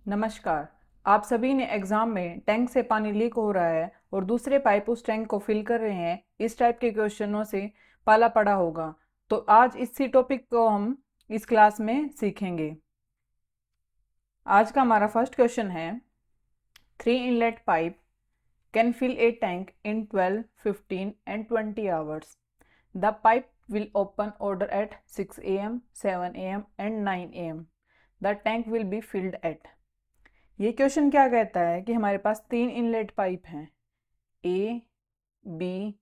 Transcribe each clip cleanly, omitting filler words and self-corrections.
नमस्कार। आप सभी ने एग्जाम में टैंक से पानी लीक हो रहा है और दूसरे पाइप उस टैंक को फिल कर रहे हैं, इस टाइप के क्वेश्चनों से पाला पड़ा होगा। तो आज इसी टॉपिक को हम इस क्लास में सीखेंगे। आज का हमारा फर्स्ट क्वेश्चन है, 3 inlet pipe can fill a tank in 12, 15 and 20 hours. The pipe will open order at 6 am, 7 am and 9 am. The tank will be filled at। ये क्वेश्चन क्या कहता है कि हमारे पास 3 इनलेट पाइप हैं, ए, बी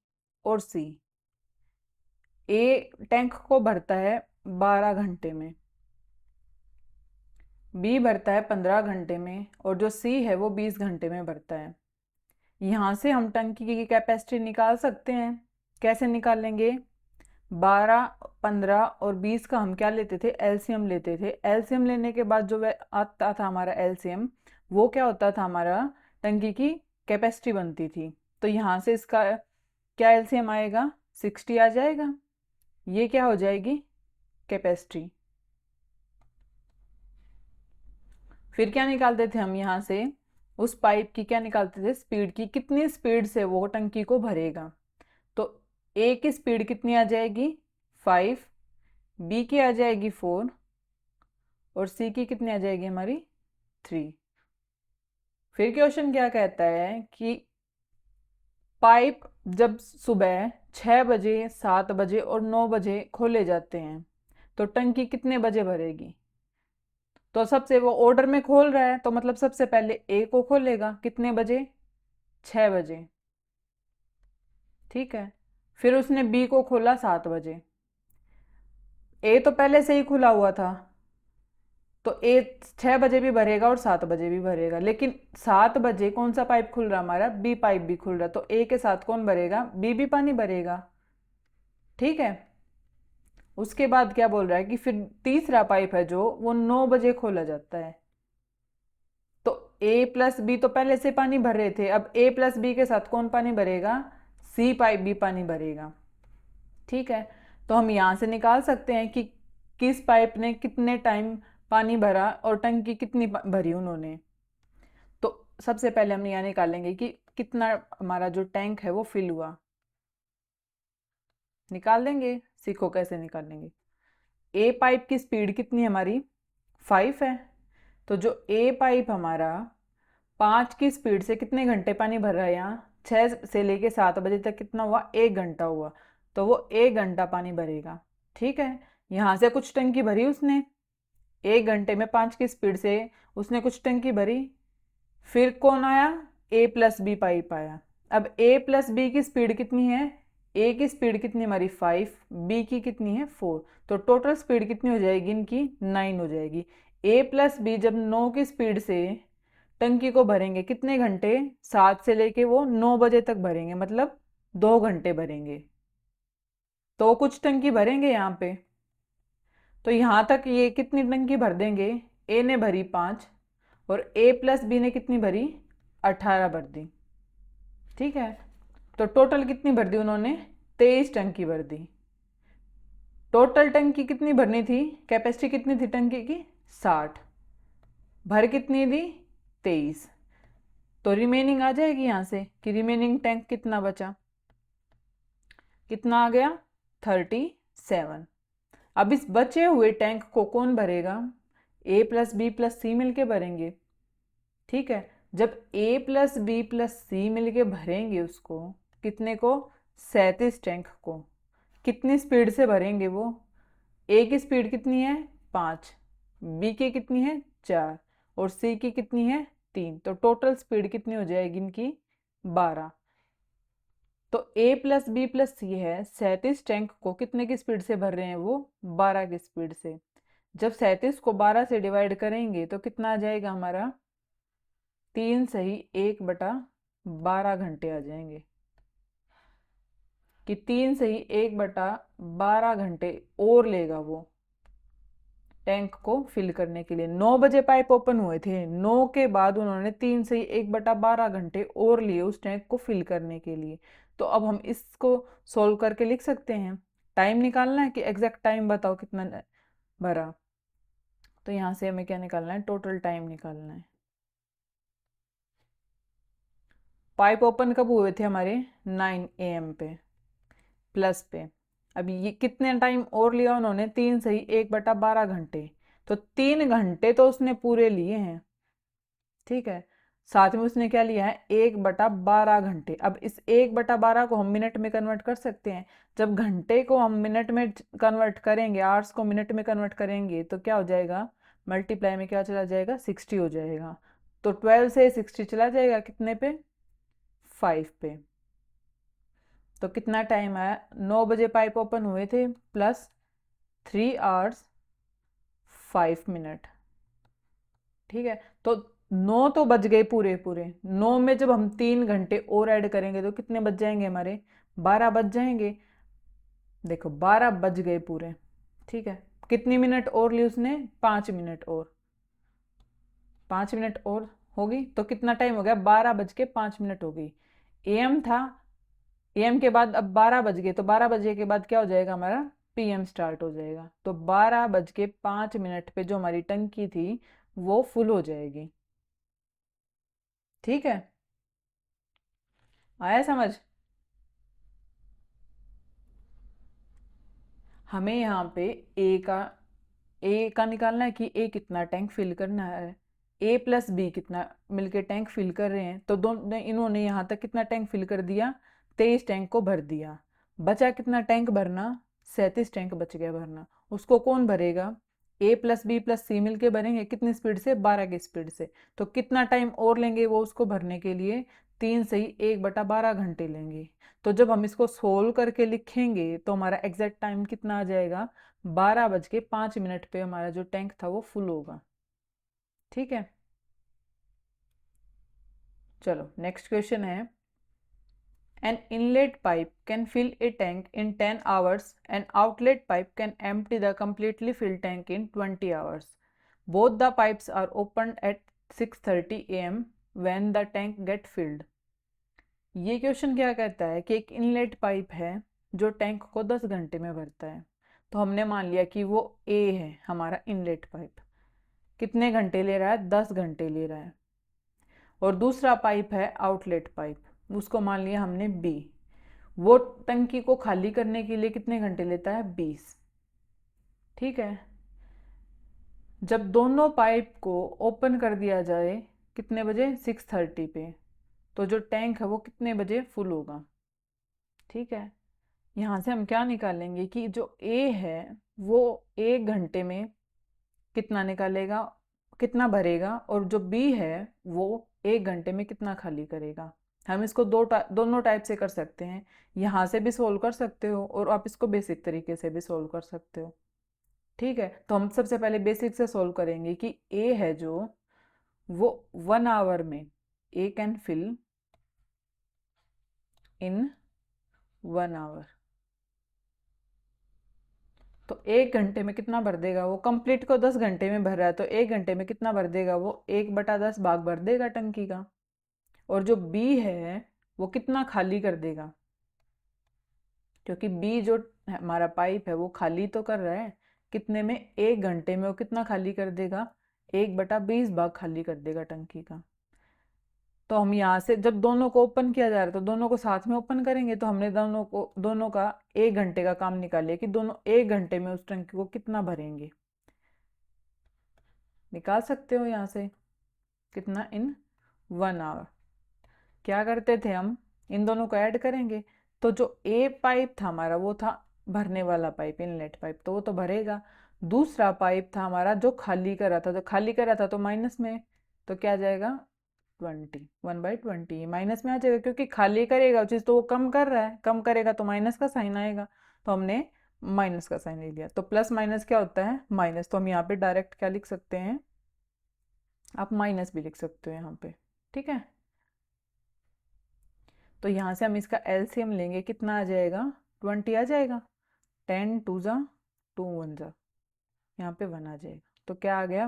और सी। ए tank को भरता है 12 घंटे में, बी भरता है 15 घंटे में और जो सी है वो 20 घंटे में भरता है। यहाँ से हम टंकी की कैपेसिटी निकाल सकते हैं। कैसे निकालेंगे? 12, 15 और 20 का हम क्या लेते थे? एलसीएम लेते थे। एलसीएम लेने के बाद जो वह आता था हमारा एलसीएम, वो क्या होता था? हमारा टंकी की कैपेसिटी बनती थी। तो यहाँ से इसका क्या एलसीएम आएगा? 60 आ जाएगा। ये क्या हो जाएगी? कैपेसिटी। फिर क्या निकालते थे हम यहाँ से? उस पाइप की क्या निकालते थे? स्पीड की। कितनी स्पीड से वो टंकी को भरेगा। तो ए की स्पीड कितनी आ जाएगी? 5, बी की आ जाएगी 4 और सी की कितनी आ जाएगी हमारी? 3। फिर क्वेश्चन क्या कहता है कि पाइप जब सुबह 6 बजे, 7 बजे और 9 बजे खोले जाते हैं तो टंकी कितने बजे भरेगी? तो सबसे वो ऑर्डर में खोल रहा है तो मतलब सबसे पहले ए को खोलेगा। कितने बजे? 6 बजे। ठीक है। फिर उसने बी को खोला 7 बजे। ए तो पहले से ही खुला हुआ था तो ए 6 बजे भी भरेगा और 7 बजे भी भरेगा, लेकिन 7 बजे कौन सा पाइप खुल रहा हमारा? बी पाइप भी खुल रहा, तो ए के साथ कौन भरेगा? बी भी पानी भरेगा। ठीक है। उसके बाद क्या बोल रहा है कि फिर तीसरा पाइप है जो वो 9 बजे खोला जाता है। तो ए प्लस बी तो पहले से पानी भर रहे थे, अब ए प्लस बी के साथ कौन पानी भरेगा? सी पाइप भी पानी भरेगा। ठीक है। तो हम यहाँ से निकाल सकते हैं कि किस पाइप ने कितने टाइम पानी भरा और टंकी कितनी भरी उन्होंने। तो सबसे पहले हम यहाँ निकालेंगे कि कितना हमारा जो टैंक है वो फिल हुआ। निकाल देंगे। सीखो कैसे निकालेंगे। ए पाइप की स्पीड कितनी है हमारी? 5 है। तो जो ए पाइप हमारा 5 की स्पीड से कितने घंटे पानी भर रहा है? यहाँ 6 से लेके 7 बजे तक कितना हुआ? 1 घंटा हुआ। तो वो 1 घंटा पानी भरेगा। ठीक है। यहाँ से कुछ टंकी भरी उसने, 1 घंटे में 5 की स्पीड से उसने कुछ टंकी भरी। फिर कौन आया? ए प्लस बी पाइप आया। अब ए प्लस बी की स्पीड कितनी है? ए की स्पीड कितनी हमारी? 5, बी की कितनी है? 4। तो टोटल स्पीड कितनी हो जाएगी इनकी? 9 हो जाएगी। ए प्लस बी जब 9 की स्पीड से टंकी को भरेंगे कितने घंटे? 7 से लेके वो 9 बजे तक भरेंगे, मतलब 2 घंटे भरेंगे। तो कुछ टंकी भरेंगे यहाँ पे। तो यहाँ तक ये कितनी टंकी भर देंगे? ए ने भरी 5 और ए प्लस बी ने कितनी भरी? 18 भर दी। ठीक है। तो टोटल कितनी भर दी उन्होंने? 23 टंकी भर दी। टोटल टंकी कितनी भरनी थी? कैपेसिटी कितनी थी टंकी की? 60। भर कितनी दी? 23। तो रिमेनिंग आ जाएगी यहाँ से कि रिमेनिंग टैंक कितना बचा? कितना आ गया? 37। अब इस बचे हुए टैंक को कौन भरेगा? ए प्लस बी प्लस सी मिलके भरेंगे। ठीक है। जब ए प्लस बी प्लस सी मिलके भरेंगे उसको, कितने को? 37 टैंक को। कितनी स्पीड से भरेंगे वो? ए की स्पीड कितनी है? 5, बी की कितनी है? 4 और सी की कितनी है? 3। तो टोटल स्पीड कितनी हो जाएगी इनकी? 12। तो ए प्लस बी प्लस सी है, 37 टैंक को कितने की स्पीड से भर रहे हैं वो? 12 की स्पीड से। जब 37 को 12 से डिवाइड करेंगे तो कितना आ जाएगा हमारा? 3 सही 1/12 घंटे आ जाएंगे। कि 3 सही 1/12 घंटे और लेगा वो टैंक को फिल करने के लिए। 9 बजे पाइप ओपन हुए थे, 9 के बाद उन्होंने 3 सही 1/12 घंटे और लिए उस टैंक को फिल करने के लिए। तो अब हम इसको सोल्व करके लिख सकते हैं। टाइम निकालना है कि एग्जैक्ट टाइम बताओ कितना भरा। तो यहाँ से हमें क्या निकालना है? टोटल टाइम निकालना है। पाइप ओपन कब हुए थे हमारे? 9 AM पे, प्लस पे। अब ये कितने टाइम और लिया उन्होंने? 3 सही 1/12 घंटे। तो 3 घंटे तो उसने पूरे लिए हैं, ठीक है। साथ में उसने क्या लिया है? 1/12 घंटे। अब इस 1/12 को हम मिनट में कन्वर्ट कर सकते हैं। जब घंटे को हम मिनट में कन्वर्ट करेंगे, आवर्स को मिनट में कन्वर्ट करेंगे, तो क्या हो जाएगा? मल्टीप्लाई में क्या चला जाएगा? 60 हो जाएगा। तो 12 से 60 चला जाएगा कितने पे? 5 पे। तो कितना टाइम आया? 9 बजे पाइप ओपन हुए थे, प्लस 3 आवर्स 5 मिनट, ठीक है। तो 9 तो बज गए पूरे पूरे। 9 में जब हम 3 घंटे और ऐड करेंगे तो कितने बज जाएंगे हमारे? 12 बज जाएंगे। देखो 12 बज गए पूरे, ठीक है। कितनी मिनट और ली उसने? 5 मिनट और। 5 मिनट और होगी तो कितना टाइम हो गया? 12:05 हो गई। AM था, AM के बाद अब 12 बज गए, तो 12 बजे के बाद क्या हो जाएगा हमारा? PM स्टार्ट हो जाएगा। तो 12:05 पे जो हमारी टंकी थी वो फुल हो जाएगी, ठीक है। आया समझ? हमें यहाँ पे ए का निकालना है कि ए कितना टैंक फिल करना है। ए प्लस बी कितना मिलके टैंक फिल कर रहे हैं, तो दोनों इन्होंने यहाँ तक कितना टैंक फिल कर दिया? 23 टैंक को भर दिया। बचा कितना टैंक भरना? 37 टैंक बच गया भरना। उसको कौन भरेगा? ए प्लस बी प्लस सी मिल के भरेंगे। कितनी स्पीड से? 12 की स्पीड से। तो कितना टाइम और लेंगे वो उसको भरने के लिए? 3 सही 1/12 घंटे लेंगे। तो जब हम इसको सोल्व करके लिखेंगे तो हमारा एग्जैक्ट टाइम कितना आ जाएगा? 12:05 पे हमारा जो टैंक था वो फुल होगा, ठीक है। चलो नेक्स्ट क्वेश्चन है, an inlet pipe can fill a tank in 10 hours and outlet pipe can empty the completely filled tank in 20 hours. Both the pipes are opened at 6:30 AM when the tank get filled. ये question क्या कहता है कि एक inlet pipe है जो tank को 10 घंटे में भरता है। तो हमने मान लिया कि वो ए है हमारा इनलेट पाइप। कितने घंटे ले रहा है? 10 घंटे ले रहा है। और दूसरा पाइप है आउटलेट पाइप, उसको मान लिया हमने बी। वो टंकी को खाली करने के लिए कितने घंटे लेता है? 20, ठीक है। जब दोनों पाइप को ओपन कर दिया जाए कितने बजे? 6:30 पे, तो जो टैंक है वो कितने बजे फुल होगा, ठीक है। यहाँ से हम क्या निकालेंगे कि जो ए है वो 1 घंटे में कितना निकालेगा, कितना भरेगा, और जो बी है वो 1 घंटे में कितना खाली करेगा। हम इसको दोनों टाइप से कर सकते हैं। यहाँ से भी सोल्व कर सकते हो और आप इसको बेसिक तरीके से भी सोल्व कर सकते हो, ठीक है। तो हम सबसे पहले बेसिक से सोल्व करेंगे कि ए है जो वो 1 आवर में, ए कैन फिल इन 1 आवर। तो 1 घंटे में कितना भर देगा वो? कंप्लीट को 10 घंटे में भर रहा है तो 1 घंटे में कितना भर देगा वो? 1/10 भाग भर देगा टंकी का। और जो बी है वो कितना खाली कर देगा? क्योंकि बी जो हमारा पाइप है वो खाली तो कर रहा है। कितने में? 1 घंटे में वो कितना खाली कर देगा? 1/20 भाग खाली कर देगा टंकी का। तो हम यहाँ से जब दोनों को ओपन किया जा रहा है तो दोनों को साथ में ओपन करेंगे, तो हमने दोनों का 1 घंटे का काम निकाल लिया कि दोनों 1 घंटे में उस टंकी को कितना भरेंगे। निकाल सकते हो यहाँ से कितना? इन 1 आवर। क्या करते थे हम? इन दोनों को ऐड करेंगे। तो जो ए पाइप था हमारा वो था भरने वाला पाइप, इनलेट पाइप, तो वो तो भरेगा। दूसरा पाइप था हमारा जो खाली कर रहा था, जो खाली कर रहा था तो माइनस में, तो क्या आ जाएगा? 20, 1/20 माइनस में आ जाएगा, क्योंकि खाली करेगा चीज़ तो वो कम कर रहा है, कम करेगा तो माइनस का साइन आएगा। तो हमने माइनस का साइन ले लिया। तो प्लस माइनस क्या होता है? माइनस। तो हम यहाँ पे डायरेक्ट क्या लिख सकते हैं? आप माइनस भी लिख सकते हो यहाँ पे, ठीक है। तो यहाँ से हम इसका एलसीएम लेंगे, कितना आ जाएगा? 20 आ जाएगा। 10 2 जा 2 1 जा, यहाँ पे 1 आ जाएगा। तो क्या आ गया?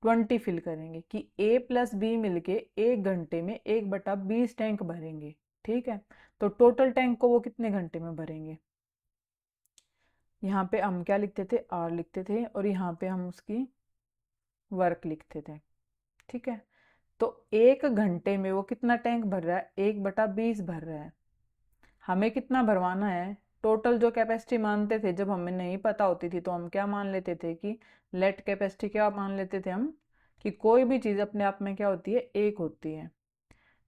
1/20 फिल करेंगे कि ए प्लस बी मिलके 1 घंटे में 1/20 टैंक भरेंगे, ठीक है। तो टोटल टैंक को वो कितने घंटे में भरेंगे? यहाँ पे हम क्या लिखते थे? आर लिखते थे और यहाँ पे हम उसकी वर्क लिखते थे, ठीक है। तो 1 घंटे में वो कितना टैंक भर रहा है, 1/20 भर रहा है। हमें कितना भरवाना है, टोटल जो कैपेसिटी मानते थे, जब हमें नहीं पता होती थी तो हम क्या मान लेते थे कि लेट कैपेसिटी क्या मान लेते थे हम, कि कोई भी चीज़ अपने आप में क्या होती है, एक होती है।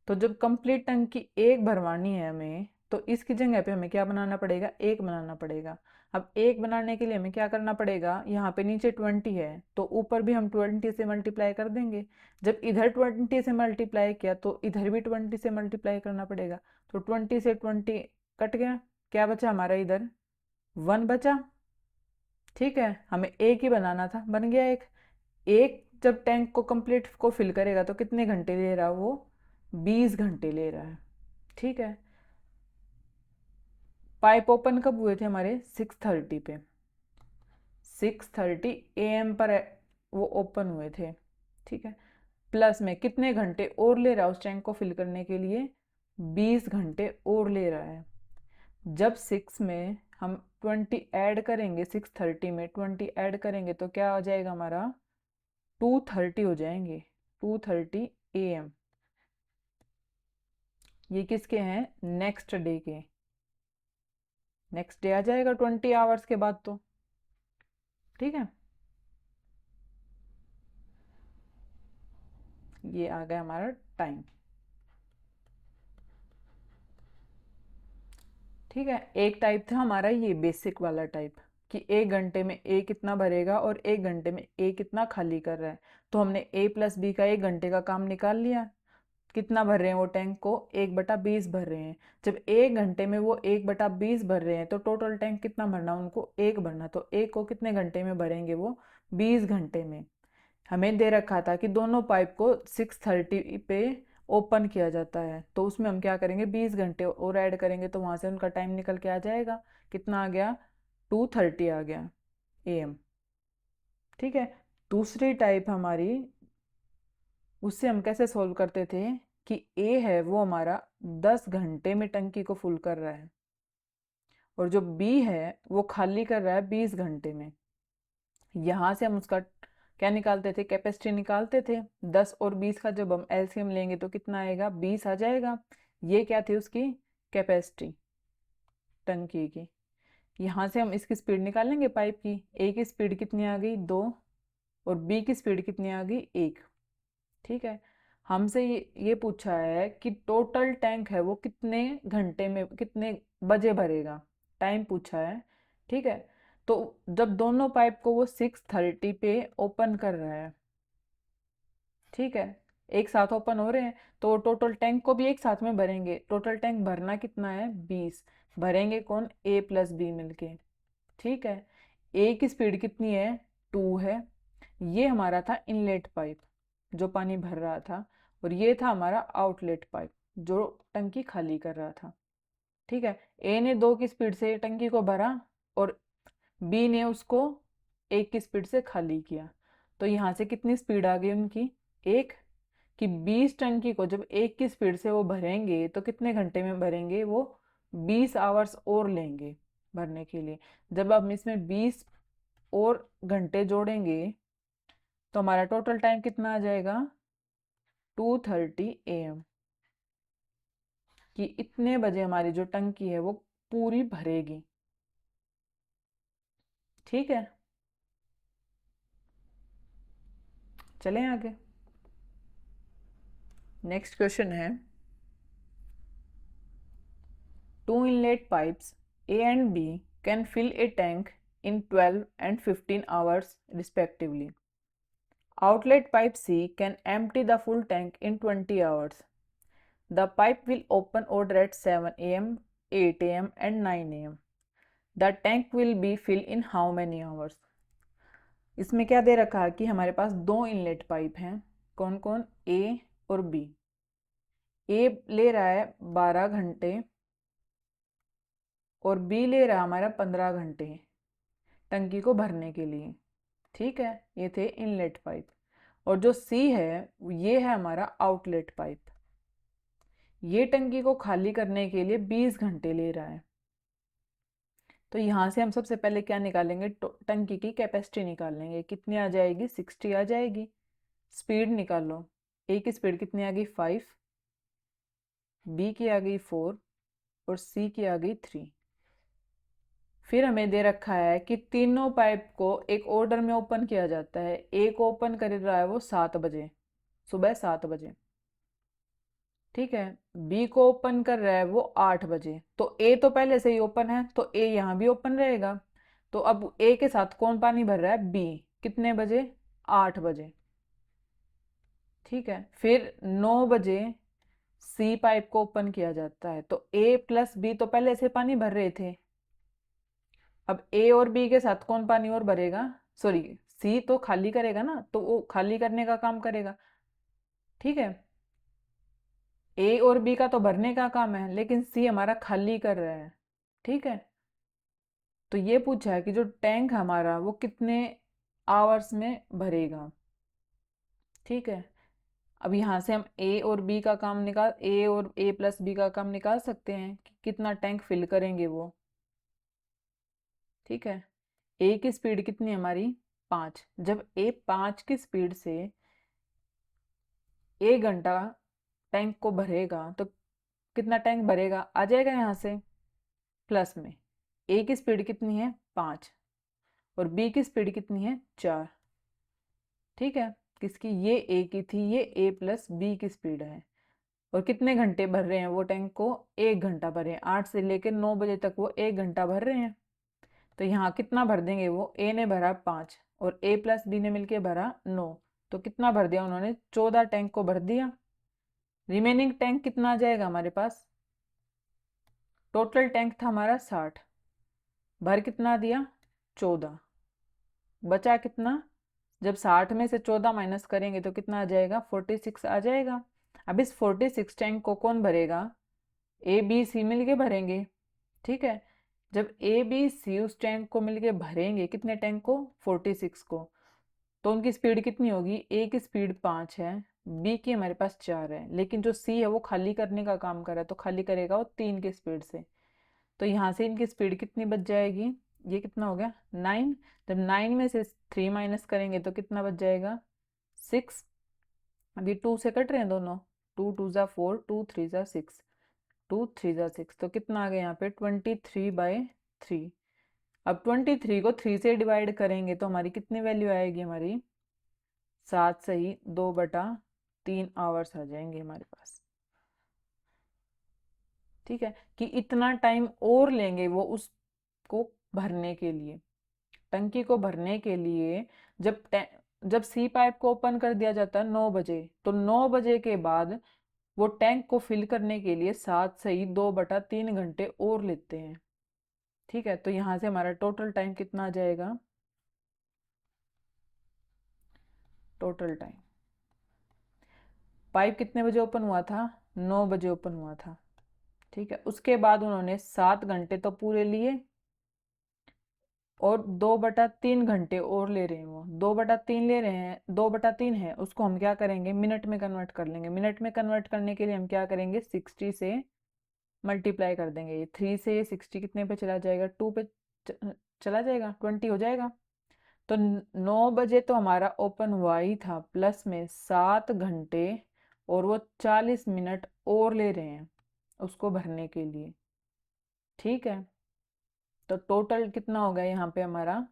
तो जब कंप्लीट टंकी एक भरवानी है हमें, तो इसकी जगह पे हमें क्या बनाना पड़ेगा, एक बनाना पड़ेगा। अब एक बनाने के लिए हमें क्या करना पड़ेगा, यहाँ पे नीचे 20 है तो ऊपर भी हम 20 से मल्टीप्लाई कर देंगे। जब इधर 20 से मल्टीप्लाई किया तो इधर भी 20 से मल्टीप्लाई करना पड़ेगा। तो 20 से 20 कट गया, क्या बचा हमारा इधर, 1 बचा। ठीक है, हमें एक ही बनाना था, बन गया एक। एक जब टैंक को कंप्लीट को फिल करेगा तो कितने घंटे ले रहा है वो, 20 घंटे ले रहा है। ठीक है, पाइप ओपन कब हुए थे हमारे, 6:30 पे, 6:30 AM पर वो ओपन हुए थे। ठीक है, प्लस में कितने घंटे और ले रहा है उस टैंक को फिल करने के लिए, 20 घंटे और ले रहा है। जब 6 में हम 20 ऐड करेंगे, 6:30 में 20 ऐड करेंगे तो क्या आ जाएगा हमारा, 2:30 हो जाएंगे, 2:30 AM। ये किसके हैं, नेक्स्ट डे के, नेक्स्ट डे आ जाएगा 20 आवर्स के बाद तो। ठीक है, ये आ गया हमारा टाइम। ठीक है, एक टाइप था हमारा ये बेसिक वाला टाइप, कि 1 घंटे में ए कितना भरेगा और 1 घंटे में ए कितना खाली कर रहा है। तो हमने ए प्लस बी का 1 घंटे का काम निकाल लिया, कितना भर रहे हैं वो टैंक को, 1/20 भर रहे हैं। जब 1 घंटे में वो 1/20 भर रहे हैं तो टोटल टैंक कितना भरना, उनको एक भरना। तो एक को कितने घंटे में भरेंगे वो, 20 घंटे में। हमें दे रखा था कि दोनों पाइप को 6:30 पे ओपन किया जाता है, तो उसमें हम क्या करेंगे, 20 घंटे और ऐड करेंगे तो वहाँ से उनका टाइम निकल के आ जाएगा, कितना आ गया, 2:30 आ गया AM। ठीक है, दूसरी टाइप हमारी, उससे हम कैसे सोल्व करते थे, कि ए है वो हमारा 10 घंटे में टंकी को फुल कर रहा है, और जो बी है वो खाली कर रहा है 20 घंटे में। यहाँ से हम उसका क्या निकालते थे, कैपेसिटी निकालते थे। 10 और 20 का जब हम एलसीएम लेंगे तो कितना आएगा, 20 आ जाएगा। ये क्या थी उसकी कैपेसिटी टंकी की। यहाँ से हम इसकी स्पीड निकाल लेंगे पाइप की, ए की स्पीड कितनी आ गई, 2, और बी की स्पीड कितनी आ गई, 1। ठीक है, हमसे ये पूछा है कि टोटल टैंक है वो कितने घंटे में, कितने बजे भरेगा, टाइम पूछा है। ठीक है, तो जब दोनों पाइप को वो 6:30 पे ओपन कर रहा है, ठीक है, एक साथ ओपन हो रहे हैं, तो टोटल टैंक को भी एक साथ में भरेंगे। टोटल टैंक भरना कितना है, 20। भरेंगे कौन, ए प्लस बी मिलके। ठीक है, ए की स्पीड कितनी है, 2 है। ये हमारा था इनलेट पाइप जो पानी भर रहा था, और ये था हमारा आउटलेट पाइप जो टंकी खाली कर रहा था। ठीक है, ए ने 2 की स्पीड से टंकी को भरा और बी ने उसको 1 की स्पीड से खाली किया। तो यहाँ से कितनी स्पीड आ गई उनकी, 1। कि 20 टंकी को जब 1 की स्पीड से वो भरेंगे तो कितने घंटे में भरेंगे वो, 20 आवर्स और लेंगे भरने के लिए। जब हम इसमें 20 और घंटे जोड़ेंगे तो हमारा टोटल टाइम कितना आ जाएगा, 2:30 AM। कि इतने बजे हमारी जो टंकी है वो पूरी भरेगी। ठीक है, चलें आगे। नेक्स्ट क्वेश्चन है, two inlet pipes A and B can fill a tank in 12 and 15 hours respectively. Outlet pipe C can empty the full tank in 20 hours. The pipe will open order at 7 am, 8 am and 9 am. The tank will be filled in how many hours? इसमें क्या दे रखा है कि हमारे पास दो inlet pipe हैं, कौन कौन, ए और बी। ए ले रहा है 12 घंटे और बी ले रहा है हमारा 15 घंटे टंकी को भरने के लिए। ठीक है, ये थे इनलेट पाइप। और जो सी है ये है हमारा आउटलेट पाइप। ये टंकी को खाली करने के लिए 20 घंटे ले रहा है। तो यहाँ से हम सबसे पहले क्या निकालेंगे, टंकी की कैपेसिटी निकाल लेंगे, कितनी आ जाएगी, 60 आ जाएगी। स्पीड निकालो, ए की स्पीड कितनी आ गई 5, बी की आ गई 4 और सी की आ गई 3। फिर हमें दे रखा है कि तीनों पाइप को एक ऑर्डर में ओपन किया जाता है। ए को ओपन कर रहा है वो 7 बजे, सुबह 7 बजे, ठीक है। बी को ओपन कर रहा है वो 8 बजे, तो ए तो पहले से ही ओपन है तो ए यहाँ भी ओपन रहेगा। तो अब ए के साथ कौन पानी भर रहा है, बी, कितने बजे, 8 बजे, ठीक है। फिर 9 बजे सी पाइप को ओपन किया जाता है, तो ए प्लस बी तो पहले से पानी भर रहे थे। अब ए और बी के साथ कौन पानी और भरेगा, सॉरी, सी तो खाली करेगा ना, तो वो खाली करने का काम करेगा, ठीक है। ए और बी का तो भरने का काम है, लेकिन सी हमारा खाली कर रहा है, ठीक है। तो ये पूछा है कि जो टैंक हमारा वो कितने आवर्स में भरेगा, ठीक है। अब यहाँ से हम ए और बी का काम निकाल, ए और ए प्लस बी का काम निकाल सकते हैं कि कितना टैंक फिल करेंगे वो, ठीक है। ए की स्पीड कितनी है हमारी 5, जब ए 5 की स्पीड से 1 घंटा टैंक को भरेगा तो कितना टैंक भरेगा, आ जाएगा यहाँ से प्लस में। ए की स्पीड कितनी है 5 और बी की स्पीड कितनी है 4, ठीक है। किसकी, ये ए की थी, ये ए प्लस बी की स्पीड है। और कितने घंटे भर रहे हैं वो टैंक को, 1 घंटा भर रहे हैं, 8 से लेकर 9 बजे तक वो 1 घंटा भर रहे हैं। तो यहाँ कितना भर देंगे वो, ए ने भरा 5 और ए प्लस बी ने मिलके भरा 9, तो कितना भर दिया उन्होंने, 14 टैंक को भर दिया। रिमेनिंग टैंक कितना आ जाएगा हमारे पास, टोटल टैंक था हमारा 60, भर कितना दिया 14, बचा कितना, जब 60 में से 14 माइनस करेंगे तो कितना आ जाएगा, 46 आ जाएगा। अब इस 46 टैंक को कौन भरेगा, ए बी सी मिल के भरेंगे, ठीक है। जब ए बी सी उस टैंक को मिलके भरेंगे, कितने टैंक को, 46 को, तो उनकी स्पीड कितनी होगी, ए की स्पीड 5 है, बी की हमारे पास 4 है, लेकिन जो सी है वो खाली करने का काम कर रहा है, तो खाली करेगा वो 3 की स्पीड से। तो यहाँ से इनकी स्पीड कितनी बच जाएगी, ये कितना हो गया 9, जब 9 में से 3 माइनस करेंगे तो कितना बच जाएगा 6। अभी 2 से कट रहे हैं दोनों, 2 2 ज़ा 4, 2 3 ज़ा 6, 2 3 ज़ा 6, तो कितना आ गया यहाँ पे 23/3। अब 23 को 3 से डिवाइड करेंगे तो हमारी कितनी वैल्यू आएगी, हमारी 7 सही 2/3 आवर्स आ जाएंगे हमारे पास, ठीक है। कि इतना टाइम और लेंगे वो उसको भरने के लिए, टंकी को भरने के लिए। जब जब सी पाइप को ओपन कर दिया जाता है 9 बजे, तो 9 बजे के बाद वो टैंक को फिल करने के लिए 7 सही 2/3 घंटे और लेते हैं, ठीक है। तो यहाँ से हमारा टोटल टाइम कितना आ जाएगा, टोटल टाइम, पाइप कितने बजे ओपन हुआ था, 9 बजे ओपन हुआ था, ठीक है। उसके बाद उन्होंने 7 घंटे तो पूरे लिए और 2/3 घंटे और ले रहे हैं, वो 2/3 ले रहे हैं, 2/3 है उसको हम क्या करेंगे, मिनट में कन्वर्ट कर लेंगे। मिनट में कन्वर्ट करने के लिए हम क्या करेंगे, 60 से मल्टीप्लाई कर देंगे। ये 3 से 60 कितने पे चला जाएगा, 2 पे चला जाएगा, 20 हो जाएगा। तो 9 बजे तो हमारा ओपन हुआ ही था, प्लस में 7 घंटे और वो 40 मिनट और ले रहे हैं उसको भरने के लिए, ठीक है। तो टोटल कितना हो गया यहाँ पे हमारा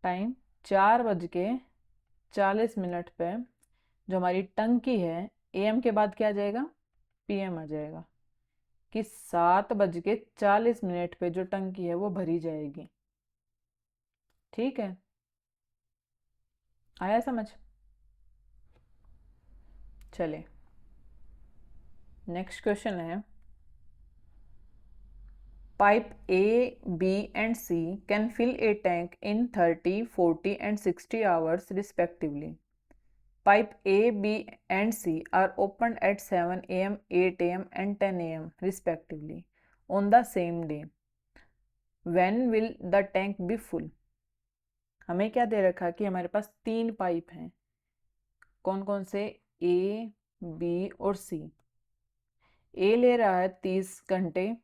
टाइम, 4:40 पे जो हमारी टंकी है, एम के बाद क्या आ जाएगा, पीएम आ जाएगा, कि 7:40 पे जो टंकी है वो भरी जाएगी, ठीक है। आया समझ, चले नेक्स्ट क्वेश्चन है, pipe A, B and C can fill a tank in 30, 40 and 60 hours respectively. Pipe A, B and C are opened at 7 am, 8 am and 10 am respectively on the same day. When will the tank be full? हमें क्या दे रखा कि हमारे पास 3 pipe हैं, कौन कौन से, A, B और C। A ले रहा है 30 घंटे,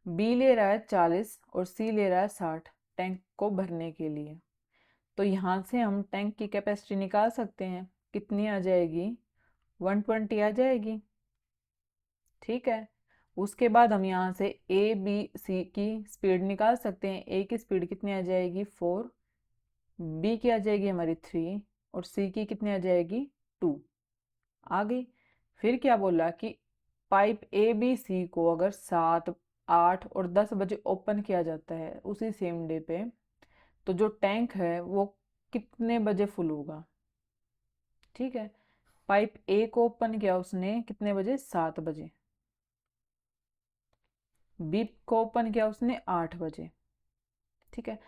बी ले रहा है 40 और सी ले रहा है 60 टैंक को भरने के लिए। तो यहाँ से हम टैंक की कैपेसिटी निकाल सकते हैं। कितनी आ जाएगी, 120 आ जाएगी। ठीक है, उसके बाद हम यहाँ से ए बी सी की स्पीड निकाल सकते हैं। ए की स्पीड कितनी आ जाएगी, 4, बी की आ जाएगी हमारी 3, और सी की कितनी आ जाएगी, 2। आ गई। फिर क्या बोला कि पाइप ए बी सी को अगर 7, 8 और 10 बजे ओपन किया जाता है उसी सेम डे पे, तो जो टैंक है वो कितने बजे फुल होगा। ठीक है, पाइप ए को ओपन किया उसने कितने बजे, 7 बजे। बी को ओपन किया उसने 8 बजे। ठीक है,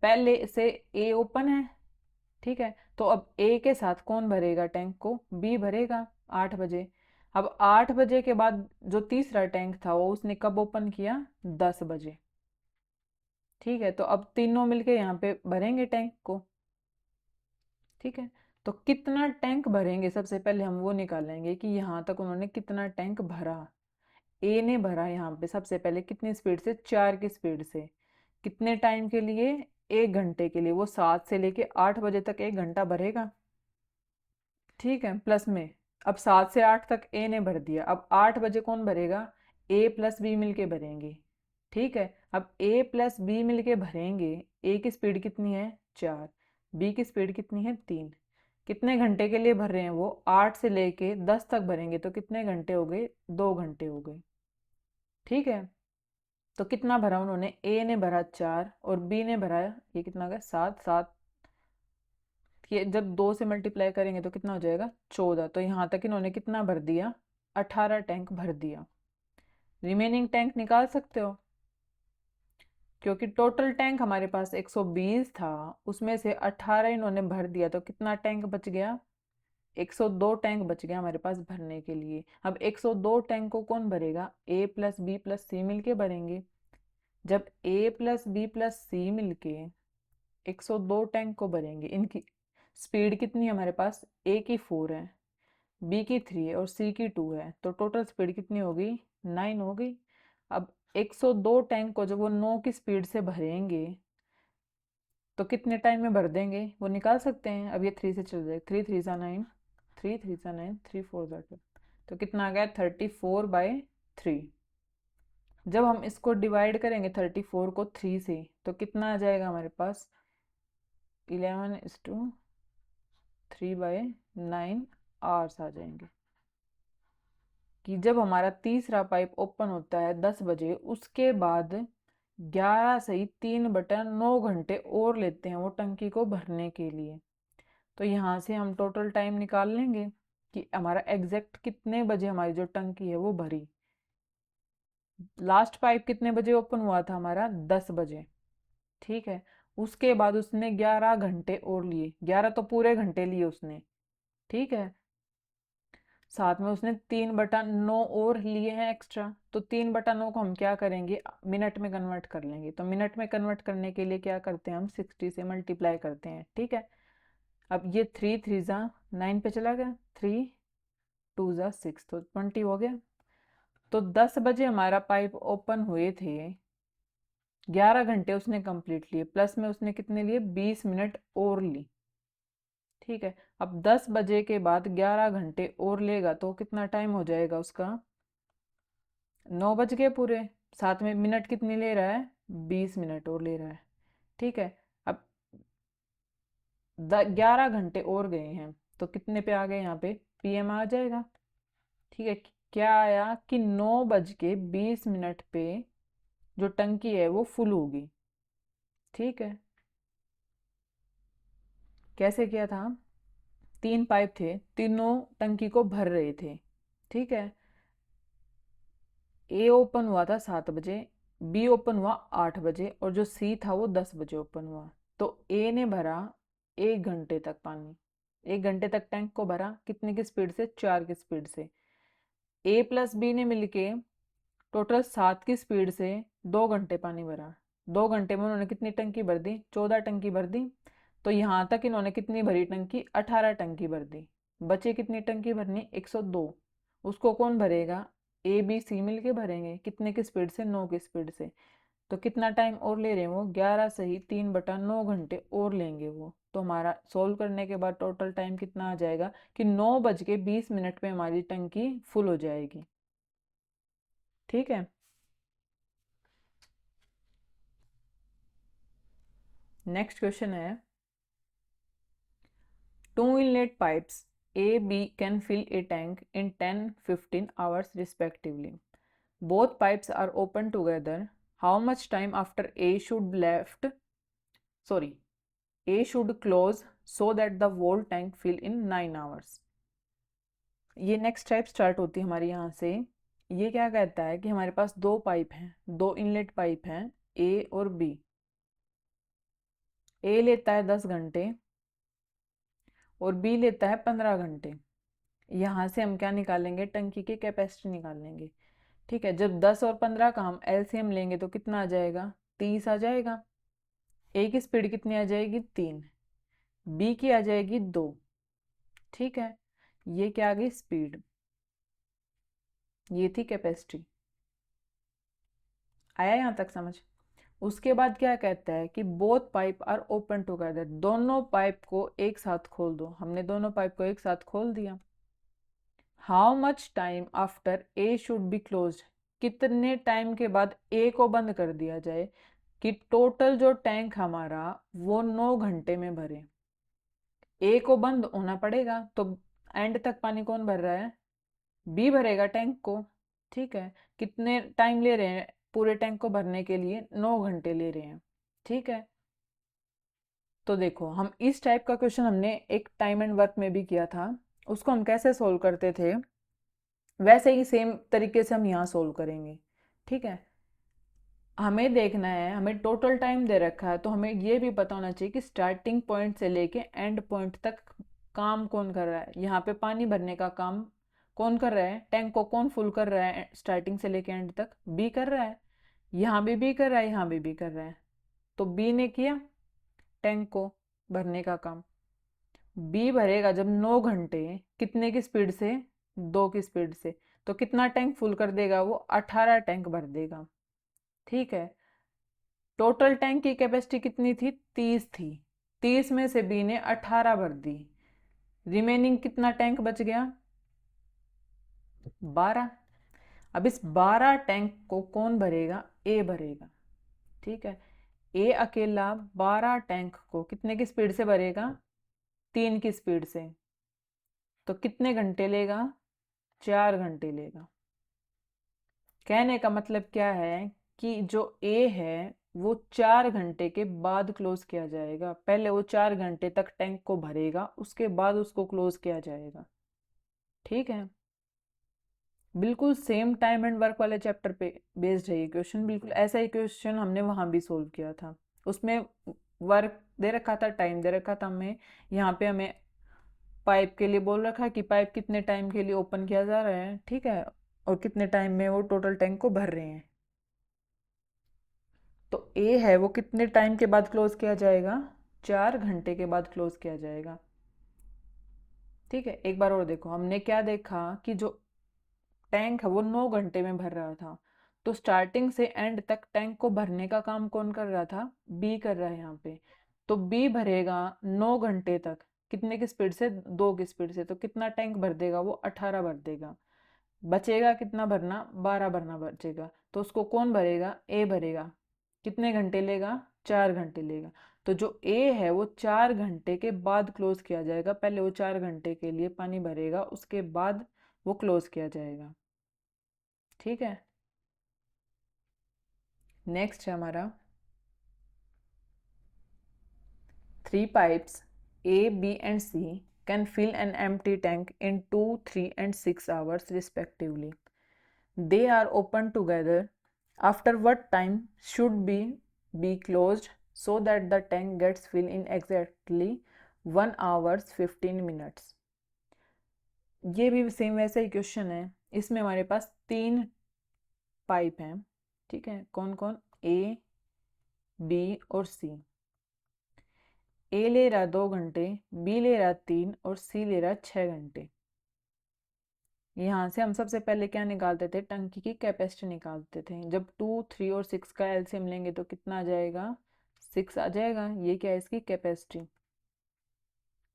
पहले से ए ओपन है। ठीक है, तो अब ए के साथ कौन भरेगा टैंक को, बी भरेगा 8 बजे। अब 8 बजे के बाद जो तीसरा टैंक था वो उसने कब ओपन किया, 10 बजे। ठीक है, तो अब तीनों मिलके यहाँ पे भरेंगे टैंक को। ठीक है, तो कितना टैंक भरेंगे सबसे पहले हम वो निकालेंगे कि यहाँ तक उन्होंने कितना टैंक भरा। ए ने भरा यहाँ पे सबसे पहले कितनी स्पीड से, 4 की स्पीड से। कितने टाइम के लिए, 1 घंटे के लिए। वो 7 से लेके 8 बजे तक 1 घंटा भरेगा। ठीक है, प्लस में अब 7 से 8 तक ए ने भर दिया, अब 8 बजे कौन भरेगा, ए प्लस बी मिलके भरेंगे। ठीक है, अब ए प्लस बी मिलके भरेंगे। ए की स्पीड कितनी है, 4, बी की स्पीड कितनी है, 3। कितने घंटे के लिए भर रहे हैं वो, 8 से लेके 10 तक भरेंगे, तो कितने घंटे हो गए, 2 घंटे हो गए। ठीक है, तो कितना भरा उन्होंने, ए ने भरा 4 और बी ने भरा, ये कितना गया, 7, 7, ये जब 2 से मल्टीप्लाई करेंगे तो कितना हो जाएगा, 14। तो यहाँ तक इन्होंने कितना भर दिया, 18 टैंक भर दिया। रिमेनिंग टैंक निकाल सकते हो, क्योंकि टोटल टैंक हमारे पास 120 था, उसमें से 18 इन्होंने भर दिया, तो कितना टैंक बच गया, 102 टैंक बच गया हमारे पास भरने के लिए। अब 102 टैंक को कौन भरेगा, ए प्लस बी प्लस सी मिलके भरेंगे। जब ए प्लस बी प्लस सी मिलके 102 टैंक को भरेंगे, इनकी स्पीड कितनी है हमारे पास, ए की 4 है, बी की 3 है और सी की 2 है, तो टोटल स्पीड कितनी होगी, 9 हो गई। अब 102 टैंक को जब वो 9 की स्पीड से भरेंगे तो कितने टाइम में भर देंगे वो निकाल सकते हैं। अब ये 3 से चल जाएगा, 3 3 सा 9, 3 3 सा 9, 3 4 सा 2, तो कितना आ गया, 34/3। जब हम इसको डिवाइड करेंगे 34 को 3 से, तो कितना आ जाएगा हमारे पास, 11:3/9 आवर्स आ जाएंगे। कि जब हमारा तीसरा पाइप ओपन होता है 10 बजे, उसके बाद 11 से ही 3/9 घंटे और लेते हैं वो टंकी को भरने के लिए। तो यहाँ से हम टोटल टाइम निकाल लेंगे कि हमारा एग्जैक्ट कितने बजे हमारी जो टंकी है वो भरी। लास्ट पाइप कितने बजे ओपन हुआ था हमारा, 10 बजे। ठीक है, उसके बाद उसने 11 घंटे और लिए, 11 तो पूरे घंटे लिए उसने। ठीक है, साथ में उसने 3/9 और लिए हैं एक्स्ट्रा, तो 3/9 को हम क्या करेंगे, मिनट में कन्वर्ट कर लेंगे। तो मिनट में कन्वर्ट करने के लिए क्या करते हैं, हम 60 से मल्टीप्लाई करते हैं। ठीक है, अब ये 3 3 ज़ा 9 पे चला गया, 3 2 ज़ा 6, तो 20 हो गया। तो 10 बजे हमारा पाइप ओपन हुए थे, 11 घंटे उसने कंप्लीट लिए, प्लस में उसने कितने लिए, 20 मिनट और ली। ठीक है, अब 10 बजे के बाद 11 घंटे और लेगा तो कितना टाइम हो जाएगा उसका, 9 बज गए पूरे। साथ में मिनट कितनी ले रहा है, 20 मिनट और ले रहा है। ठीक है, अब 11 घंटे और गए हैं, तो कितने पे आ गए यहाँ पे, पीएम आ जाएगा। ठीक है, क्या आया कि 9:20 पे जो टंकी है वो फुल होगी। ठीक है, कैसे किया था, 3 पाइप थे, तीनों टंकी को भर रहे थे। ठीक है, ए ओपन हुआ था 7 बजे, बी ओपन हुआ 8 बजे और जो सी था वो 10 बजे ओपन हुआ। तो ए ने भरा 1 घंटे तक पानी, 1 घंटे तक टैंक को भरा, कितने की स्पीड से, 4 की स्पीड से। ए प्लस बी ने मिलके टोटल 7 की स्पीड से 2 घंटे पानी भरा। 2 घंटे में उन्होंने कितनी टंकी भर दी, 14 टंकी भर दी। तो यहाँ तक इन्होंने कितनी भरी टंकी, 18 टंकी भर दी। बचे कितनी टंकी भरनी, 102। उसको कौन भरेगा, ए बी सी मिल के भरेंगे, कितने की स्पीड से, 9 की स्पीड से। तो कितना टाइम और ले रहे हैं वो, 11 सही 3/9 घंटे और लेंगे वो। तो हमारा सोल्व करने के बाद टोटल टाइम कितना आ जाएगा कि 9:20 में हमारी टंकी फुल हो जाएगी। ठीक है। नेक्स्ट क्वेश्चन है, two inlet pipes A, B can fill a tank in 10-15 hours respectively. Both pipes are open together. How much time after A should close so that the whole tank fill in 9 hours. ये next type start होती है हमारी यहाँ से। ये क्या कहता है कि हमारे पास दो पाइप हैं, दो इनलेट पाइप हैं, A और B। A लेता है 10 घंटे और B लेता है 15 घंटे। यहाँ से हम क्या निकालेंगे, टंकी की कैपेसिटी निकालेंगे। ठीक है, जब 10 और 15 का हम एलसीएम लेंगे तो कितना आ जाएगा, 30 आ जाएगा। ए की स्पीड कितनी आ जाएगी, 3। बी की आ जाएगी 2। ठीक है, ये क्या आ गई, स्पीड। ये थी कैपेसिटी। आया यहाँ तक समझ। उसके बाद क्या कहता है कि both pipe are open together, दोनों पाइप को एक साथ खोल दो। हमने दोनों पाइप को एक साथ खोल दिया। How much time after a should be close, कितने टाइम के बाद ए को बंद कर दिया जाए कि टोटल जो टैंक हमारा वो 9 घंटे में भरे। ए को बंद होना पड़ेगा तो एंड तक पानी कौन भर रहा है, बी भरेगा टैंक को। ठीक है, कितने टाइम ले रहे हैं पूरे टैंक को भरने के लिए, 9 घंटे ले रहे हैं। ठीक है, तो देखो हम इस टाइप का क्वेश्चन हमने एक टाइम एंड वर्क में भी किया था। उसको हम कैसे सोल्व करते थे, वैसे ही सेम तरीके से हम यहाँ सोल्व करेंगे। ठीक है, हमें देखना है, हमें टोटल टाइम दे रखा है तो हमें ये भी पता होना चाहिए कि स्टार्टिंग पॉइंट से लेके एंड पॉइंट तक काम कौन कर रहा है। यहाँ पे पानी भरने का काम कौन कर रहा है, टैंक को कौन फुल कर रहा है स्टार्टिंग से लेके एंड तक, बी कर रहा है। यहाँ भी बी कर रहा है, यहाँ भी बी कर रहा है। तो बी ने किया टैंक को भरने का काम। बी भरेगा जब 9 घंटे, कितने की स्पीड से, 2 की स्पीड से। तो कितना टैंक फुल कर देगा वो, 18 टैंक भर देगा। ठीक है, टोटल टैंक की कैपेसिटी कितनी थी, 30 थी। 30 में से बी ने 18 भर दी, रिमेनिंग कितना टैंक बच गया, 12। अब इस 12 टैंक को कौन भरेगा, ए भरेगा। ठीक है, ए अकेला 12 टैंक को कितने की स्पीड से भरेगा, 3 की स्पीड से। तो कितने घंटे लेगा, 4 घंटे लेगा। कहने का मतलब क्या है कि जो ए है वो 4 घंटे के बाद क्लोज किया जाएगा। पहले वो 4 घंटे तक टैंक को भरेगा, उसके बाद उसको क्लोज किया जाएगा। ठीक है, बिल्कुल सेम टाइम एंड वर्क वाले चैप्टर पे बेस्ड है ये क्वेश्चन। बिल्कुल ऐसा ही क्वेश्चन हमने वहाँ भी सोल्व किया था। उसमें वर्क दे रखा था, टाइम दे रखा था हमें। यहाँ पे हमें पाइप के लिए बोल रखा है कि पाइप कितने टाइम के लिए ओपन किया जा रहा है। ठीक है, और कितने टाइम में वो टोटल टैंक को भर रहे हैं। तो ए है वो कितने टाइम के बाद क्लोज किया जाएगा, 4 घंटे के बाद क्लोज किया जाएगा। ठीक है, एक बार और देखो, हमने क्या देखा कि जो टैंक है वो 9 घंटे में भर रहा था। तो स्टार्टिंग से एंड तक टैंक को भरने का काम कौन कर रहा था, बी कर रहा है यहाँ पे। तो बी भरेगा 9 घंटे तक, कितने की स्पीड से, 2 की स्पीड से। तो कितना टैंक भर देगा वो, 18 भर देगा। बचेगा कितना भरना, 12 भरना बचेगा। तो उसको कौन भरेगा, ए भरेगा। कितने घंटे लेगा, 4 घंटे लेगा। तो जो ए है वो 4 घंटे के बाद क्लोज किया जाएगा। पहले वो 4 घंटे के लिए पानी भरेगा, उसके बाद वो क्लोज किया जाएगा। ठीक है, नेक्स्ट है हमारा, 3 pipes A, B and C can fill an empty tank in 2, 3 and 6 hours respectively. They are open together. After what time should be closed so that the tank gets filled in exactly 1 hour 15 minutes. ये भी same वैसा ही question है। इसमें हमारे पास 3 pipe हैं। ठीक है, कौन कौन, ए, बी और सी। ए ले रहा 2 घंटे, बी ले रहा 3 और सी ले रहा 6 घंटे। यहाँ से हम सबसे पहले क्या निकालते थे, टंकी की कैपेसिटी निकालते थे। जब 2, 3 और 6 का एलसीएम लेंगे तो कितना आ जाएगा, 6 आ जाएगा। ये क्या है, इसकी कैपेसिटी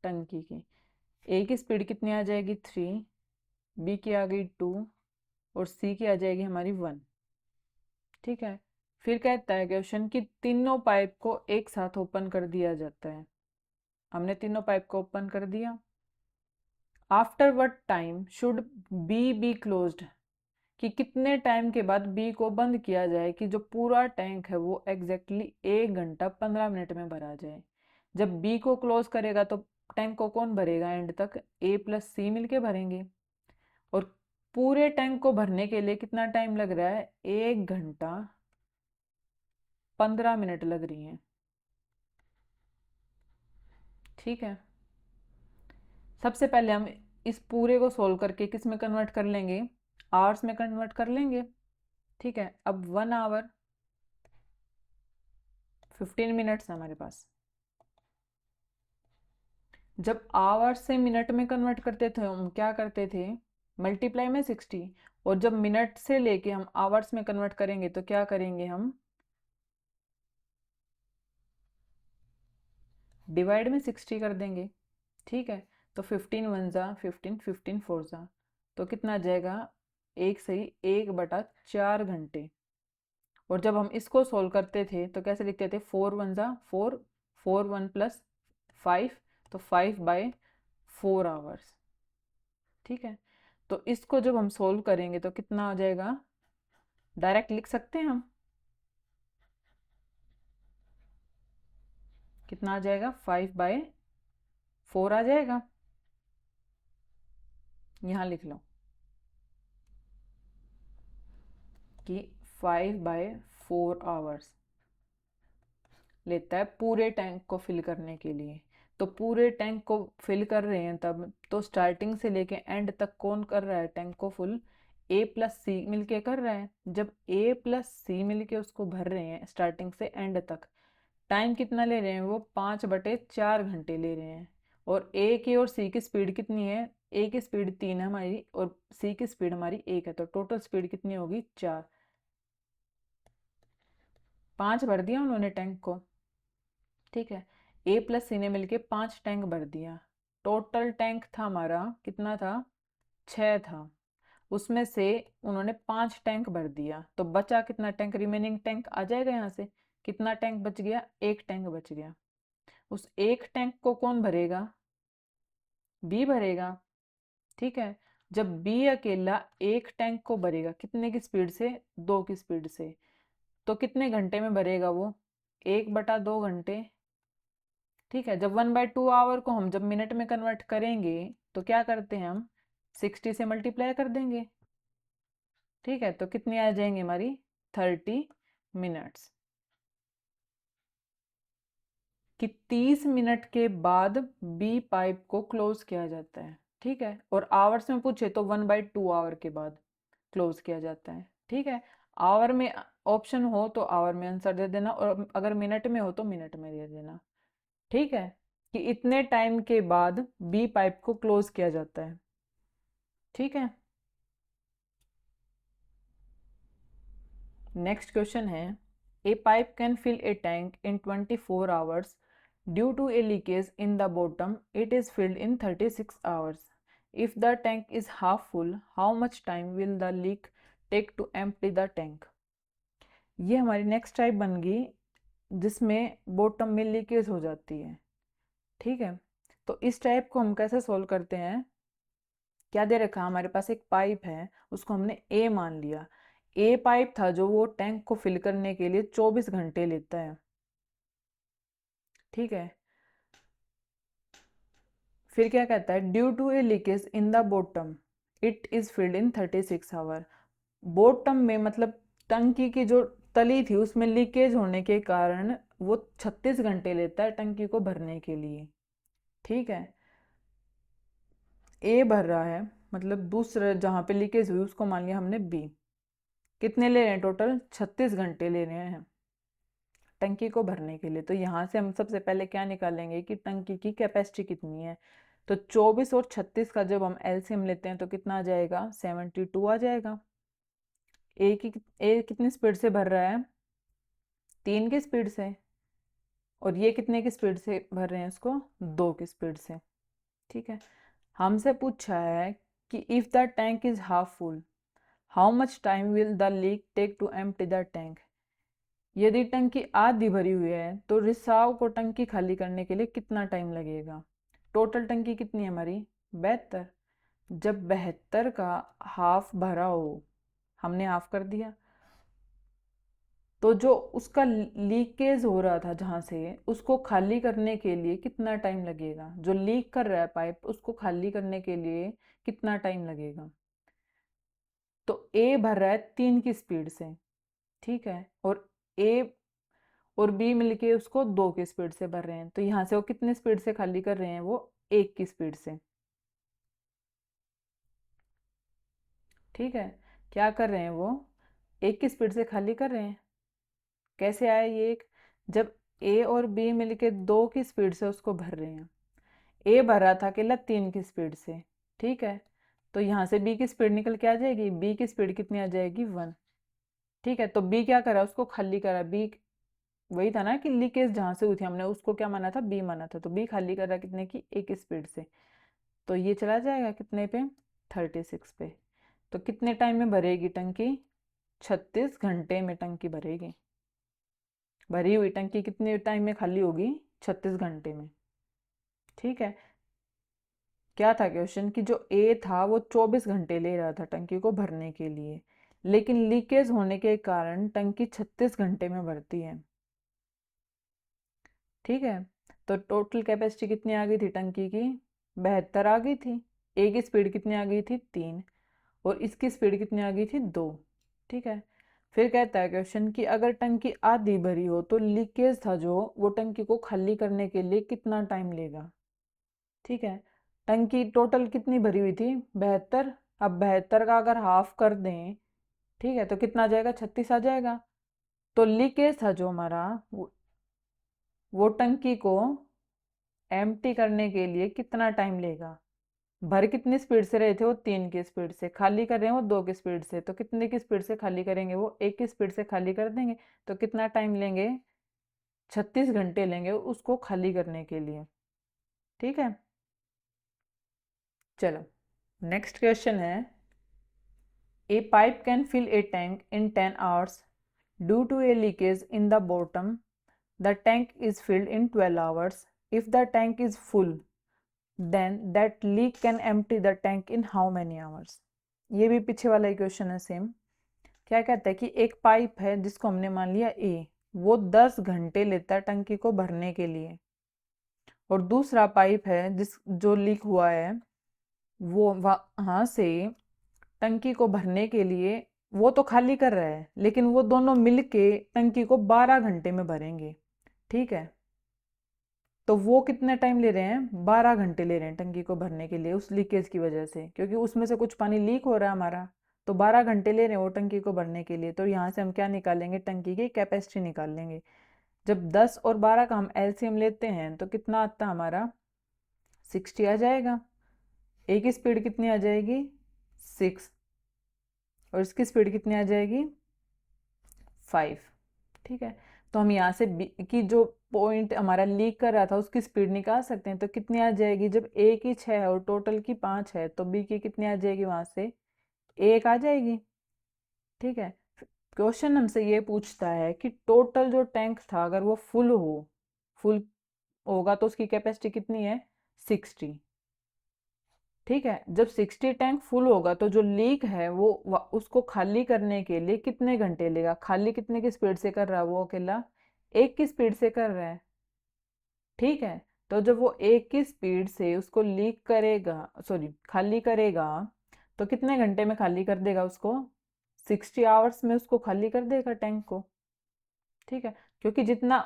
टंकी की। ए की स्पीड कितनी आ जाएगी, 3, बी की आ गई 2 और सी की आ जाएगी हमारी 1। ठीक है। फिर कहता है क्वेश्चन कि तीनों पाइप को एक साथ ओपन कर दिया जाता है। हमने तीनों पाइप को ओपन कर दिया। After what time should be be closed, कि कितने टाइम के बाद बी को बंद किया जाए कि जो पूरा टैंक है वो एग्जैक्टली 1 घंटा 15 मिनट में भरा जाए। जब बी को क्लोज करेगा तो टैंक को कौन भरेगा एंड तक, ए प्लस सी मिलके भरेंगे। और पूरे टैंक को भरने के लिए कितना टाइम लग रहा है, 1 घंटा 15 मिनट लग रही हैं। ठीक है। सबसे पहले हम इस पूरे को सोल्व करके किस में कन्वर्ट कर लेंगे, आवर्स में कन्वर्ट कर लेंगे। ठीक है। अब 1 आवर 15 मिनट्स है हमारे पास। जब आवर्स से मिनट में कन्वर्ट करते थे हम क्या करते थे, मल्टीप्लाई में 60। और जब मिनट से लेके हम आवर्स में कन्वर्ट करेंगे तो क्या करेंगे, हम डिवाइड में 60 कर देंगे। ठीक है। तो 15 वन ज़ा 15, 15 फोर ज़ा, तो कितना आ जाएगा, एक सही 1/4 घंटे। और जब हम इसको सोल्व करते थे तो कैसे लिखते थे, 4 वन ज़ा 4, 4 1 प्लस 5, तो 5/4 आवर्स। ठीक है। तो इसको जब हम सोल्व करेंगे तो कितना आ जाएगा, डायरेक्ट लिख सकते हैं हम, कितना आ जाएगा, 5/4 आ जाएगा। यहाँ लिख लो कि 5/4 आवर्स लेता है पूरे टैंक को फिल करने के लिए। तो पूरे टैंक को फिल कर रहे हैं तब तो स्टार्टिंग से लेके एंड तक कौन कर रहा है टैंक को फुल, ए प्लस सी मिलके कर रहा है। जब ए प्लस सी मिलके उसको भर रहे हैं स्टार्टिंग से एंड तक, टाइम कितना ले रहे हैं वो, 5/4 घंटे ले रहे हैं। और ए की और सी की स्पीड कितनी है, ए की स्पीड 3 है हमारी और सी की स्पीड हमारी 1 है, तो टोटल स्पीड कितनी होगी, 4। 5 भर दिया उन्होंने टैंक को। ठीक है। ए प्लस सी ने मिलके 5 टैंक भर दिया। टोटल टैंक था हमारा कितना था, 6 था। उसमें से उन्होंने 5 टैंक भर दिया तो बचा कितना टैंक, रिमेनिंग टैंक आ जाएगा यहाँ से। कितना टैंक बच गया, एक टैंक बच गया। उस एक टैंक को कौन भरेगा, बी भरेगा। ठीक है। जब बी अकेला एक टैंक को भरेगा कितने की स्पीड से, 2 की स्पीड से, तो कितने घंटे में भरेगा वो, 1/2 घंटे। ठीक है। जब 1/2 आवर को हम जब मिनट में कन्वर्ट करेंगे तो क्या करते हैं हम, 60 से मल्टीप्लाई कर देंगे। ठीक है। तो कितनी आ जाएंगे हमारी, 30 मिनट्स। कि 30 मिनट के बाद बी पाइप को क्लोज किया जाता है। ठीक है। और आवर्स में पूछे तो 1/2 आवर के बाद क्लोज किया जाता है। ठीक है। आवर में ऑप्शन हो तो आवर में आंसर दे देना और अगर मिनट में हो तो मिनट में दे देना। ठीक है। कि इतने टाइम के बाद बी पाइप को क्लोज किया जाता है। ठीक है। नेक्स्ट क्वेश्चन है, a pipe can fill a tank in 24 hours due to a leakage in the bottom, it is filled in 36 hours. If the tank is half full how much time will the leak take to empty the tank. ये हमारी next type बन गई जिसमें bottom में leakage हो जाती है। ठीक है। तो इस टाइप को हम कैसे सोल्व करते हैं, क्या दे रखा हमारे पास, एक पाइप है उसको हमने ए मान लिया। ए पाइप था जो वो टैंक को फिल करने के लिए 24 घंटे लेता है। ठीक है। फिर क्या कहता है, due to a leakage in the bottom it is filled in 36 hour. Bottom में मतलब टंकी की जो तली थी उसमें लीकेज होने के कारण वो 36 घंटे लेता है टंकी को भरने के लिए। ठीक है। ए भर रहा है मतलब दूसरा जहाँ पे लीकेज हुई उसको मान लिया हमने बी। कितने ले रहे हैं, टोटल 36 घंटे ले रहे हैं टंकी को भरने के लिए। तो यहाँ से हम सबसे पहले क्या निकालेंगे कि टंकी की कैपेसिटी कितनी है, तो 24 और 36 का जब हम एलसीएम लेते हैं तो कितना आ जाएगा, 72 आ जाएगा। ए कितनी स्पीड से भर रहा है, 3 की स्पीड से, और ये कितने की स्पीड से भर रहे हैं इसको, 2 की स्पीड से। ठीक है, हमसे पूछा है कि if the tank is half full how much time will the leak take to empty the tank. यदि टंकी आधी भरी हुई है तो रिसाव को टंकी खाली करने के लिए कितना टाइम लगेगा। टोटल टंकी कितनी है हमारी, 72। जब 72 का हाफ भरा हो, हमने हाफ कर दिया, तो जो उसका लीकेज हो रहा था जहाँ से, उसको खाली करने के लिए कितना टाइम लगेगा, जो लीक कर रहा है पाइप उसको खाली करने के लिए कितना टाइम लगेगा। तो ए भर रहा है 3 की स्पीड से, ठीक है, और ए और बी मिलके उसको 2 की स्पीड से भर रहे हैं, तो यहाँ से वो कितने स्पीड से खाली कर रहे हैं, वो 1 की स्पीड से। ठीक है, क्या कर रहे हैं वो, 1 की स्पीड से खाली कर रहे हैं। कैसे आया ये एक, जब ए और बी मिलके 2 की स्पीड से उसको भर रहे हैं। ए भरा था अकेला 3 की स्पीड से, ठीक है, तो यहाँ से बी की स्पीड निकल के आ जाएगी, बी की स्पीड कितनी आ जाएगी, 1। ठीक है, तो बी क्या करा, उसको खाली करा, बी वही था ना कि लीकेज जहाँ से हुई थी हमने उसको क्या माना था, बी माना था, तो बी खाली करा कितने की, 1 स्पीड से। तो ये चला जाएगा कितने पे, 36 पे। तो कितने टाइम में भरेगी टंकी, 36 घंटे में टंकी भरेगी। भरी हुई टंकी कितने टाइम में खाली होगी, 36 घंटे में। ठीक है, क्या था क्वेश्चन कि जो ए था वो 24 घंटे ले रहा था टंकी को भरने के लिए, लेकिन लीकेज होने के कारण टंकी 36 घंटे में भरती है। ठीक है, तो टोटल कैपेसिटी कितनी आ गई थी टंकी की, 72 आ गई थी। ए की स्पीड कितनी आ गई थी, 3, और इसकी स्पीड कितनी आ गई थी, 2। ठीक है, फिर कहता है क्वेश्चन कि अगर टंकी आधी भरी हो तो लीकेज था जो, वो टंकी को खाली करने के लिए कितना टाइम लेगा। ठीक है, टंकी टोटल कितनी भरी हुई थी, 72। अब 72 का अगर हाफ कर दें, ठीक है, तो कितना आ जाएगा, 36 आ जाएगा। तो लीकेज था जो हमारा, वो टंकी को एम्प्टी करने के लिए कितना टाइम लेगा। भर कितनी स्पीड से रहे थे, वो 3 की स्पीड से, खाली कर रहे हैं वो 2 की स्पीड से, तो कितने की स्पीड से खाली करेंगे, वो 1 की स्पीड से खाली कर देंगे। तो कितना टाइम लेंगे, 36 घंटे लेंगे उसको खाली करने के लिए। ठीक है, चलो नेक्स्ट क्वेश्चन है, a pipe can fill a tank in 10 hours due to a leakage in the bottom, the tank is filled in 12 hours, if the tank is full then that leak can empty the tank in how many hours। ये भी पीछे वाला ही question है same. क्या कहता है कि एक पाइप है जिसको हमने मान लिया ए, वो 10 घंटे लेता है टंकी को भरने के लिए, और दूसरा पाइप है जिस जो लीक हुआ है, वो वहाँ से टंकी को भरने के लिए, वो तो खाली कर रहा है लेकिन वो दोनों मिलके टंकी को 12 घंटे में भरेंगे। ठीक है, तो वो कितना टाइम ले रहे हैं, 12 घंटे ले रहे हैं टंकी को भरने के लिए उस लीकेज की वजह से, क्योंकि उसमें से कुछ पानी लीक हो रहा है हमारा, तो 12 घंटे ले रहे हैं वो टंकी को भरने के लिए। तो यहाँ से हम क्या निकालेंगे, टंकी की कैपेसिटी निकाल लेंगे। जब 10 और 12 का हम एलसीएम लेते हैं तो कितना आता है हमारा, 60 आ जाएगा। ए की स्पीड कितनी आ जाएगी, 6, और इसकी स्पीड कितनी आ जाएगी, 5। ठीक है, तो हम यहाँ से बी की जो पॉइंट हमारा लीक कर रहा था उसकी स्पीड निकाल सकते हैं। तो कितनी आ जाएगी, जब ए की 6 है और टोटल की 5 है तो बी की कितनी आ जाएगी, वहाँ से 1 आ जाएगी। ठीक है, क्वेश्चन हमसे ये पूछता है कि टोटल जो टैंक था अगर वो फुल होगा तो उसकी कैपेसिटी कितनी है, 60। ठीक है, जब 60 टैंक फुल होगा तो जो लीक है वो उसको खाली करने के लिए कितने घंटे लेगा। खाली कितने की स्पीड से कर रहा है, वो अकेला 1 की स्पीड से कर रहा है। ठीक है, तो जब वो 1 की स्पीड से उसको लीक करेगा, सॉरी खाली करेगा, तो कितने घंटे में खाली कर देगा उसको, 60 आवर्स में उसको खाली कर देगा टैंक को। ठीक है, क्योंकि जितना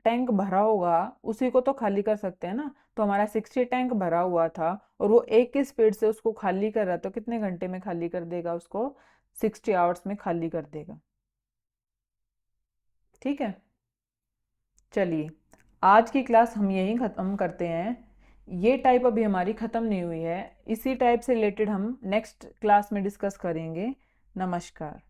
टैंक भरा होगा उसी को तो खाली कर सकते हैं ना। तो हमारा 60 टैंक भरा हुआ था और वो 1 की स्पीड से उसको खाली कर रहा, तो कितने घंटे में खाली कर देगा उसको, 60 आवर्स में खाली कर देगा। ठीक है, चलिए आज की क्लास हम यहीं ख़त्म करते हैं। ये टाइप अभी हमारी ख़त्म नहीं हुई है, इसी टाइप से रिलेटेड हम नेक्स्ट क्लास में डिस्कस करेंगे। नमस्कार।